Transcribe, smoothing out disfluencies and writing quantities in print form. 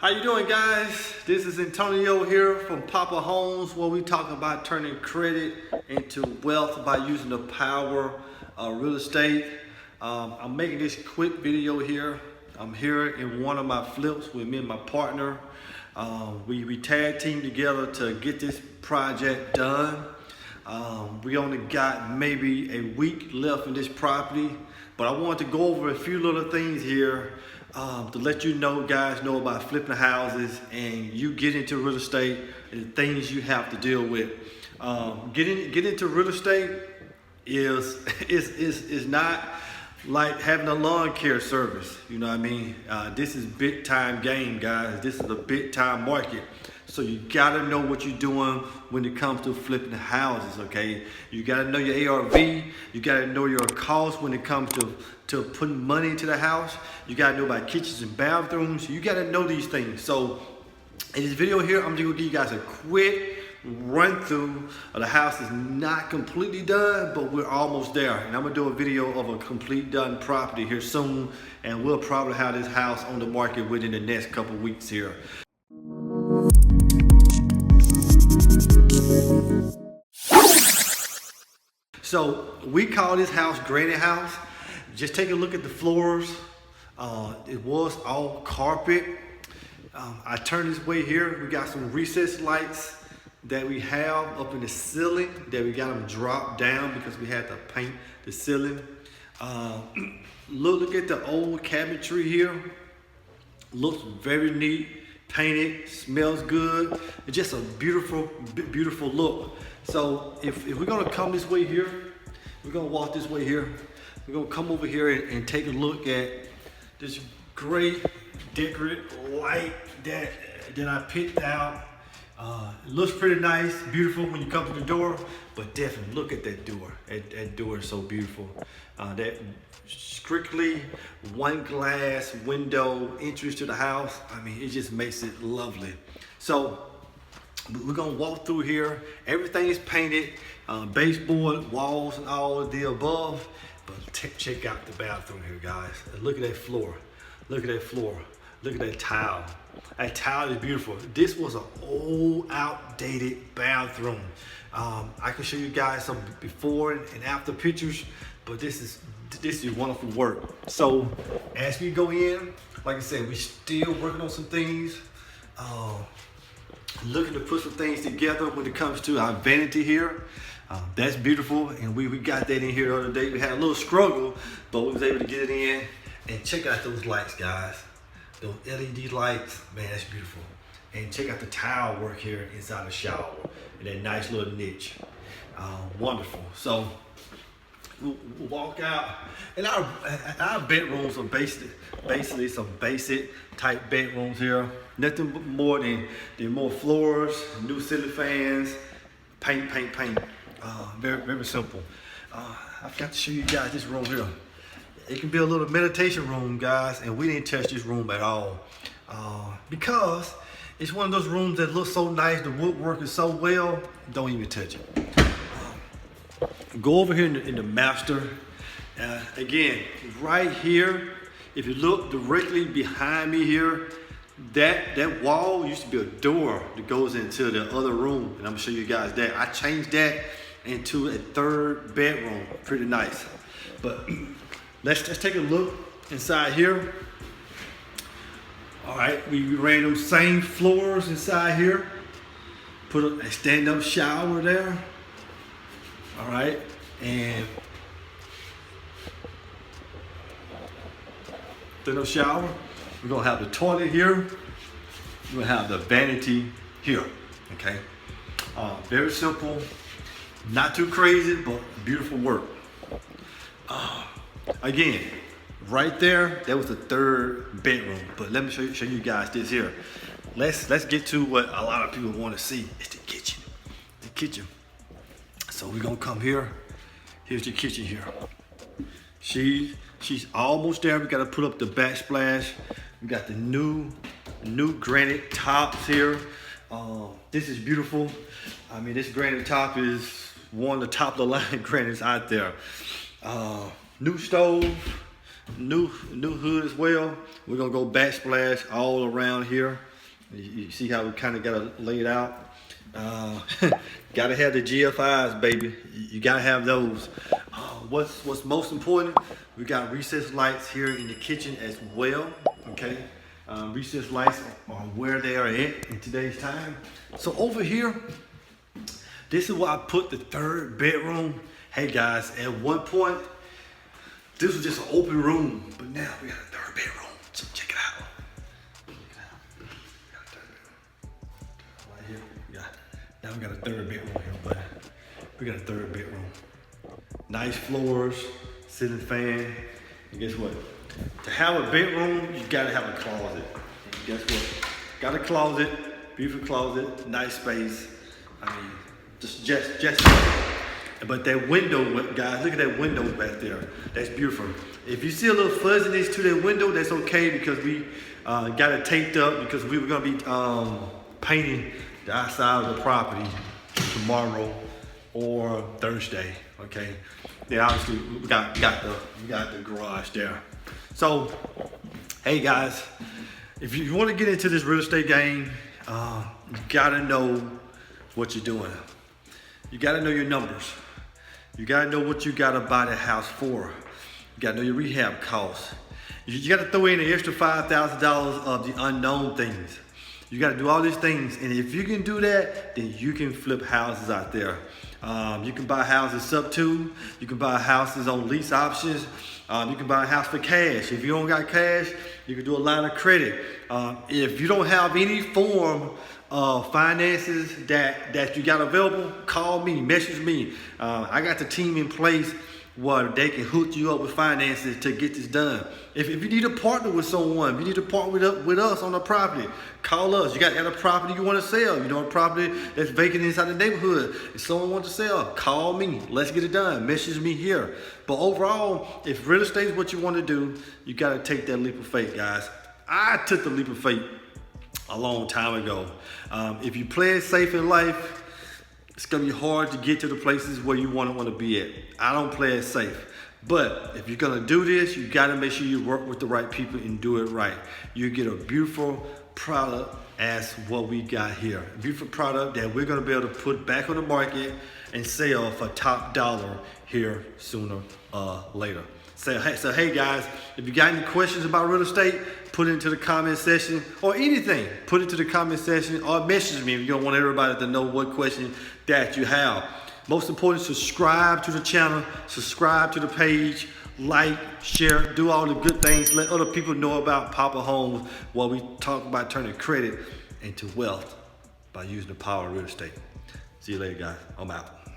How you doing, guys? This is Antonio here from Poppa Homes, where we talk about turning credit into wealth by using the power of real estate. I'm making this quick video here. I'm here in one of my flips with me and my partner. We tag team together to get this project done. We only got maybe a week left in this property, but I wanted to go over a few little things here to let you know, guys, know about flipping houses and you get into real estate and the things you have to deal with. Get into real estate is not like having a lawn care service. You know what I mean? This is big time game, guys. This is a big time market. So you gotta know what you're doing when it comes to flipping houses, okay? You gotta know your ARV, you gotta know your cost when it comes to putting money into the house. You gotta know about kitchens and bathrooms. You gotta know these things. So in this video here, I'm just gonna give you guys a quick run through of the house. Is not completely done, but we're almost there. And I'm gonna do a video of a complete done property here soon, and we'll probably have this house on the market within the next couple weeks here. So we call this house Granny House. Just take a look at the floors. It was all carpet. I turned this way here. We got some recessed lights that we have up in the ceiling that we got them dropped down because we had to paint the ceiling. Look at the old cabinetry here. Looks very neat, painted, smells good. It's just a beautiful look. So if we're gonna come this way here, we're gonna walk this way here. We're gonna come over here and take a look at this great decorative light that I picked out. It looks pretty nice, beautiful when you come to the door, but definitely look at that door. That door is so beautiful. That strictly one glass window entrance to the house. I mean, it just makes it lovely. So we're gonna walk through here. Everything is painted, baseboard, walls, and all of the above. But check out the bathroom here, guys. Look at that floor. Look at that floor. Look at that tile. That tile is beautiful. This was an old, outdated bathroom. I can show you guys some before and after pictures, but this is wonderful work. So as we go in, like I said, we're still working on some things. Looking to put some things together when it comes to our vanity here. That's beautiful, and we got that in here the other day. We had a little struggle, but we was able to get it in. And check out those lights, guys. Those LED lights, man, that's beautiful. And check out the tile work here inside the shower in that nice little niche. Wonderful. So we'll walk out, and our bedrooms are basically some basic type bedrooms here. Nothing more than more floors, new ceiling fans, paint. Very simple. I've got to show you guys this room here. It can be a little meditation room, guys, and we didn't touch this room at all because it's one of those rooms that looks so nice. The woodwork is so well, don't even touch it. Go over here in the master. Again, right here, if you look directly behind me here, that wall used to be a door that goes into the other room, and I'm gonna show you guys that. I changed that into a third bedroom. Pretty nice. But let's take a look inside here. All right, we ran those same floors inside here. Put a stand-up shower there. All right, and stand-up shower. We're gonna have the toilet here. We're gonna have the vanity here, okay? Very simple, not too crazy, but beautiful work. Again, right there, that was the third bedroom. But let me show you guys this here. Let's get to what a lot of people want to see. It's the kitchen. The kitchen. So we're gonna come here. Here's the kitchen here. She's almost there. We gotta put up the backsplash. We got the new granite tops here. This is beautiful. I mean, this granite top is one of the top of the line granites out there. New stove, New hood as well. We're gonna go backsplash all around here. You see how we kind of got it laid out. Gotta have the GFIs, baby. You gotta have those. What's most important? We got recessed lights here in the kitchen as well. Okay, recessed lights are where they are at in today's time. So over here, this is where I put the third bedroom. Hey guys, at one point, this was just an open room, but now we got a third bedroom. So check it out. Right here, now we got a third bedroom here, but we got a third bedroom. Nice floors, ceiling fan. And guess what? To have a bedroom, you gotta have a closet. And guess what? Got a closet, beautiful closet, nice space. I mean, just. But that window, guys, look at that window back there. That's beautiful. If you see a little fuzziness to that window, that's okay because we got it taped up because we were gonna be painting the outside of the property tomorrow or Thursday. Okay. Yeah, obviously we got the garage there. So, hey guys, if you want to get into this real estate game, you gotta know what you're doing. You gotta know your numbers. You gotta know what you gotta buy the house for. You gotta know your rehab costs. You gotta throw in an extra $5,000 of the unknown things. You gotta do all these things, and if you can do that, then you can flip houses out there. You can buy houses sub 2. You can buy houses on lease options. You can buy a house for cash. If you don't got cash, you can do a line of credit. If you don't have any form of finances that you got available, call me, message me. I got the team in place where they can hook you up with finances to get this done. If you need to partner with someone, if you need to partner with us on a property, call us. You got a property you want to sell, you know, a property that's vacant inside the neighborhood. If someone wants to sell, call me. Let's get it done. Message me here. But overall, if real estate is what you want to do, you got to take that leap of faith, guys. I took the leap of faith a long time ago. If you play it safe in life, it's gonna be hard to get to the places where you want to be at. I don't play it safe. But if you're gonna do this, you gotta make sure you work with the right people and do it right. You get a beautiful product as what we got here. A beautiful product that we're gonna be able to put back on the market and sell for top dollar here sooner or later. So hey guys, if you got any questions about real estate, put it into the comment section or anything. Put it to the comment section or message me if you don't want everybody to know what question that you have. Most important, subscribe to the channel, subscribe to the page, like, share, do all the good things. Let other people know about Poppa Homes while we talk about turning credit into wealth by using the power of real estate. See you later, guys. I'm out.